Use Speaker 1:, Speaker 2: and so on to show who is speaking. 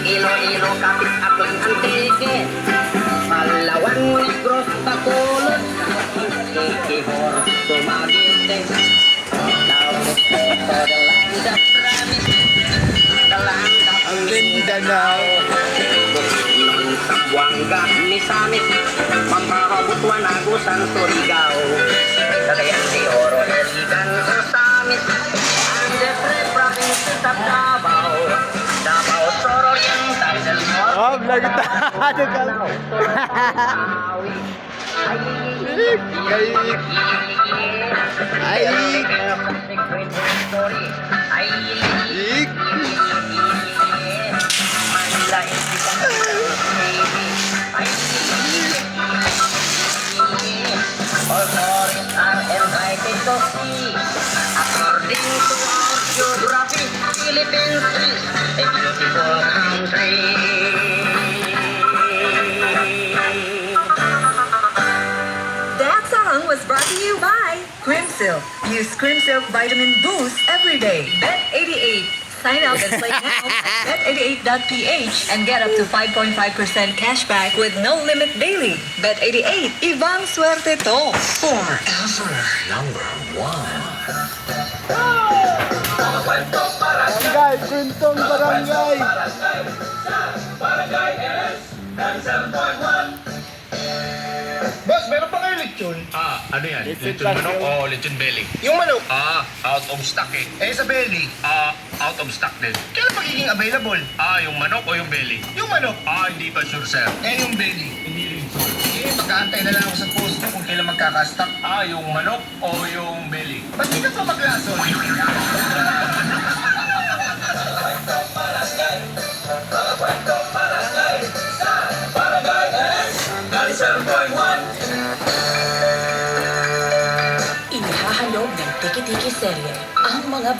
Speaker 1: Iloilo, Kapit, Aklan, Antique, Palawan, Negros, Bacolod, Iquihor, Dumaguete, Taos, the land of promise, the land of
Speaker 2: Mindanao.
Speaker 1: Bukidnon, Sambuanga, Misamis, Pampahabutwan, Agusan, Surigao, Cagayan de Oro, Irigan, Osamis, and the three provinces of Davao, Davao, Sur Oriental, del Norte,
Speaker 2: Oh, vlog tayo ka. Ik.
Speaker 1: All tourists are invited to see. According to our geography, Philippines is a beautiful country.
Speaker 3: That song was brought to you by Crimsilk. Use Crimsilk Vitamin Boost every day. Bet88. Sign up and play now at bet88.ph and get up to 5.5% cashback with no limit daily. Bet88, ibang swerte to.
Speaker 4: Forever number one.
Speaker 2: Barangay, Kwentong Barangay.
Speaker 5: Boss, meron pa kayo lechon?
Speaker 6: Ano yan?
Speaker 2: Lechon
Speaker 6: Lechon manok
Speaker 2: pasyo.
Speaker 6: o lechon belly?
Speaker 5: Yung manok,
Speaker 6: Out of stock eh.
Speaker 5: sa belly.
Speaker 6: Out of stock din.
Speaker 5: Kailan magiging available?
Speaker 6: Yung manok o yung belly?
Speaker 5: Yung manok,
Speaker 6: Hindi pa sure, sir.
Speaker 5: yung belly.
Speaker 6: Hindi rin sure.
Speaker 5: Magkaantay na lang ako sa post mo kung kailan magkakastock.
Speaker 6: Yung manok o yung belly?
Speaker 5: Ba't di ka pa maglason?
Speaker 3: Inihahalog ng Tiki-Tiki Serye ang mga